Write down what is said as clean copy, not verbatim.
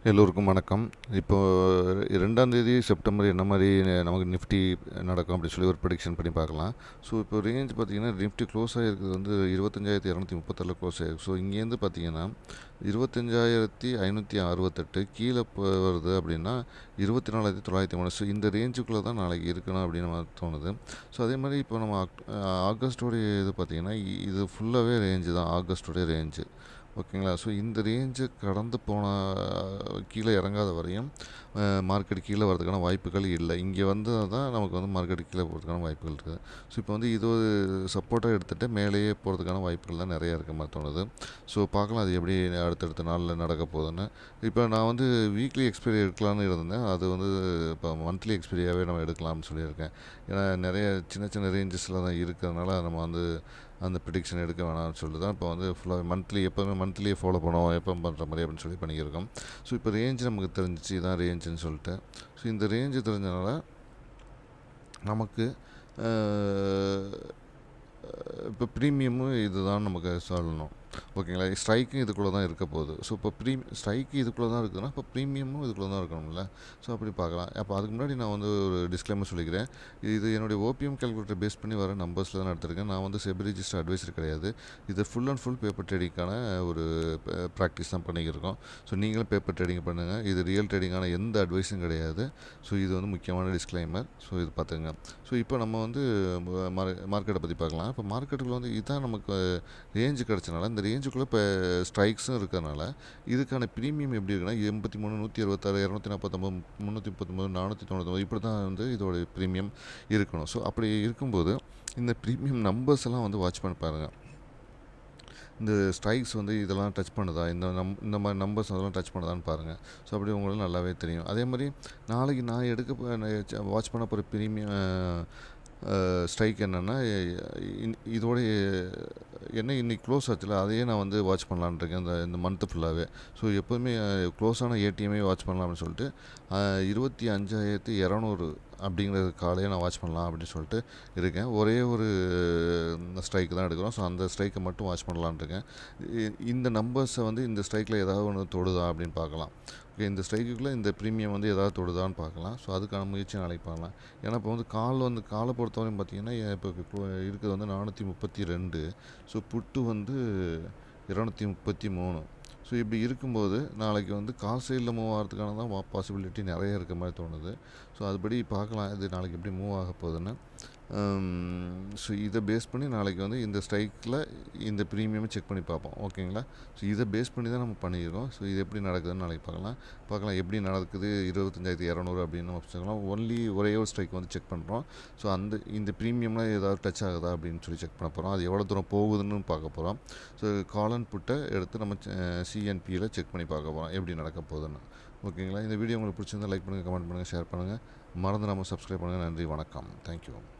எல்லோருக்கும் வணக்கம். இப்போ 2ஆம் தேதி செப்டம்பர் என்ன மாரி நமக்கு நிஃப்டி நடக்கும் அப்படி சொல்லி ஒரு ப்ரெடிக்ஷன் பண்ணி பார்க்கலாம். ஸோ இப்போ ரேஞ்ச் பார்த்தீங்கன்னா, நிஃப்டி க்ளோஸ் ஆகிருக்கிறது வந்து 25,236 க்ளோஸ் ஆகிருக்கு. ஸோ இங்கேருந்து பார்த்தீங்கன்னா 25,568 கீழே வருது அப்படின்னா 24,903. ஸோ இந்த ரேஞ்சுக்குள்ளே தான் நாளைக்கு இருக்கணும் அப்படின்னு மாதிரி தோணுது. ஸோ அதே மாதிரி இப்போ நம்ம ஆகஸ்ட்டோடைய இது பார்த்தீங்கன்னா, இது ஃபுல்லாகவே ரேஞ்சு தான், ஆகஸ்ட்டோடைய ரேஞ்சு. ஓகேங்களா? ஸோ இந்த ரேஞ்சு கடந்து போன கீழே இறங்காத வரையும் மார்க்கெட் கீழே வரதுக்கான வாய்ப்புகள் இல்லை. இங்கே வந்தா தான் நமக்கு வந்து மார்க்கெட் கீழே போகிறதுக்கான வாய்ப்புகள் இருக்குது. ஸோ இப்போ வந்து இது ஒரு சப்போர்ட்டாக எடுத்துகிட்டு மேலேயே போகிறதுக்கான வாய்ப்புகள் தான் நிறையா இருக்க மாதிரி தோணுது. ஸோ பார்க்கலாம் அது எப்படி அடுத்தடுத்த நாளில் நடக்க போகுதுன்னு. இப்போ நான் வந்து வீக்லி எக்ஸ்பைரி எடுக்கலான்னு இருந்தேன். அது வந்து இப்போ மந்த்லி எக்ஸ்பைரியாகவே நம்ம எடுக்கலாம்னு சொல்லியிருக்கேன். ஏன்னா நிறைய சின்ன சின்ன ரேஞ்சஸில் தான் இருக்கிறதுனால நம்ம வந்து அந்த ப்ரிடிக்ஷன் எடுக்க வேணாம்னு சொல்லிட்டு தான் இப்போ வந்து ஃபுல்லாக மந்த்லி எப்போவுமே மந்த்லியே ஃபாலோ பண்ணுவோம், எப்போ பண்ணுற மாதிரி அப்படின்னு சொல்லி பண்ணியிருக்கோம். ஸோ இப்போ ரேஞ்ச் நமக்கு தெரிஞ்சிச்சு, இதான் ரேஞ்சுன்னு சொல்லிட்டு. ஸோ இந்த ரேஞ்சு தெரிஞ்சனால நமக்கு இப்போ ப்ரீமியமும் இதுதான் நமக்கு சொல்லணும். ஓகேங்களா? ஸ்ட்ரைக்கும் இதுக்குள்ளே தான் இருக்க போகுது. ஸோ இப்போ ஸ்ட்ரைக்கு இதுக்குள்ளே தான் இருக்குதுன்னா, இப்போ ப்ரீமியமும் இதுக்குள்ளே தான் இருக்கணும்ல. ஸோ அப்படி பார்க்கலாம். அப்போ அதுக்கு முன்னாடி நான் வந்து ஒரு டிஸ்க்ளைமர் சொல்லிக்கிறேன். இது என்னுடைய ஓபிஎம் கால்குலேட்டர் பேஸ் பண்ணி வர நம்பர்ஸில் தான் எடுத்திருக்கேன். நான் வந்து செபி ரிஜிஸ்டர் அட்வைசர் கிடையாது. இது ஃபுல் அண்ட் ஃபுல் பேப்பர் ட்ரேடிங்கான ஒரு ப்ராக்டிஸ் தான் பண்ணிக்கிருக்கோம். ஸோ நீங்களும் பேப்பர் ட்ரேடிங் பண்ணுங்கள். இது ரியல் ட்ரேடிங்கான எந்த அட்வைஸும் கிடையாது. ஸோ இது வந்து முக்கியமான டிஸ்க்ளைமர். ஸோ இது பார்த்துங்க. ஸோ இப்போ நம்ம வந்து மார்க்கெட்டை பற்றி பார்க்கலாம். இப்போ மார்க்கெட்டுக்குள்ள வந்து இதுதான் நமக்கு ரேஞ்சு கிடச்சனால, இந்த ரேஞ்சுக்குள்ளே இப்போ ஸ்ட்ரைக்ஸும் இருக்கிறனால இதுக்கான ப்ரீமியம் எப்படி இருக்குன்னா 83, 166, 249, 339, 499 இப்படி தான் வந்து இதோட ப்ரீமியம் இருக்கணும். ஸோ அப்படி இருக்கும்போது இந்த ப்ரீமியம் நம்பர்ஸ் எல்லாம் வந்து வாட்ச் பண்ணி பாருங்கள். இந்த ஸ்ட்ரைக்ஸ் வந்து இதெல்லாம் டச் பண்ணுதா, இந்த மாதிரி நம்பர்ஸ் அதெல்லாம் டச் பண்ணுதான்னு பாருங்கள். ஸோ அப்படி உங்களுக்கு நல்லாவே தெரியும். அதே மாதிரி நாளைக்கு நான் வாட்ச் பண்ண போகிற ப்ரீமியம் ஸ்ட்ரைக் என்னென்னா, இதோடைய என்ன இன்றைக்கி க்ளோஸ் ஆச்சுல, அதையே நான் வந்து வாட்ச் பண்ணலான்னு இருக்கேன் இந்த மந்த்து ஃபுல்லாகவே. ஸோ எப்போதுமே க்ளோஸான ஏடிஎம்மே வாட்ச் பண்ணலாம் அப்படின்னு சொல்லிட்டு 25,200 அப்படிங்கிற காலையே நான் வாட்ச் பண்ணலாம் அப்படின்னு சொல்லிட்டு இருக்கேன். ஒரே ஒரு ஸ்ட்ரைக்கு தான் எடுக்கிறோம். ஸோ அந்த ஸ்ட்ரைக்கை மட்டும் வாட்ச் பண்ணலான்னு இருக்கேன். இந்த நம்பர்ஸை வந்து இந்த ஸ்ட்ரைக்கில் ஏதாவது ஒன்று தொடுதா அப்படின்னு பார்க்கலாம். ஓகே, இந்த ஸ்ட்ரைக்குள்ளே இந்த ப்ரீமியம் வந்து ஏதாவது தொடுதான்னு பார்க்கலாம். ஸோ அதுக்கான முயற்சி நாளைக்கு பார்க்கலாம். ஏன்னா இப்போ வந்து காலை பொறுத்தவரையும் பார்த்தீங்கன்னா, இப்போ இருக்கிறது வந்து 432. ஸோ புட்டு வந்து 233. ஸோ இப்படி இருக்கும்போது நாளைக்கு வந்து கால் சைடில் மூவ் ஆகிறதுக்கான தான் பாசிபிலிட்டி நிறைய இருக்க மாதிரி தோணுது. ஸோ அதுபடி பார்க்கலாம் இது நாளைக்கு எப்படி மூவ் ஆக போகுதுன்னு. ஸோ இதை பேஸ் பண்ணி நாளைக்கு வந்து இந்த ஸ்ட்ரைக்கில் இந்த ப்ரீமியமை செக் பண்ணி பார்ப்போம். ஓகேங்களா? ஸோ இதை பேஸ் பண்ணி தான் நம்ம பண்ணியிருக்கோம். ஸோ இது எப்படி நடக்குதுன்னு நாளைக்கு பார்க்கலாம் எப்படி நடக்குது. 25,200 அப்படின்னு வச்சுக்கலாம். ஒரே ஒரு ஸ்ட்ரைக் வந்து செக் பண்ணுறோம். ஸோ இந்த ப்ரீமியம்லாம் ஏதாவது டச் ஆகுதா அப்படின்னு சொல்லி செக் பண்ண போகிறோம். அது எவ்வளோ தூரம் போகுதுன்னு பார்க்க போகிறோம். ஸோ கால் அண்ட் புட்டை எடுத்து நம்ம சிஎன்பியில் செக் பண்ணி பார்க்க போகிறோம் எப்படி நடக்க போகுதுன்னு. ஓகேங்களா? இந்த வீடியோ உங்களுக்கு பிடிச்சிருந்தால் லைக் பண்ணுங்கள், கமெண்ட் பண்ணுங்கள், ஷேர் பண்ணுங்கள். மறந்துடாமல் சப்ஸ்கிரைப் பண்ணுங்கள். நன்றி, வணக்கம். தேங்க்யூ.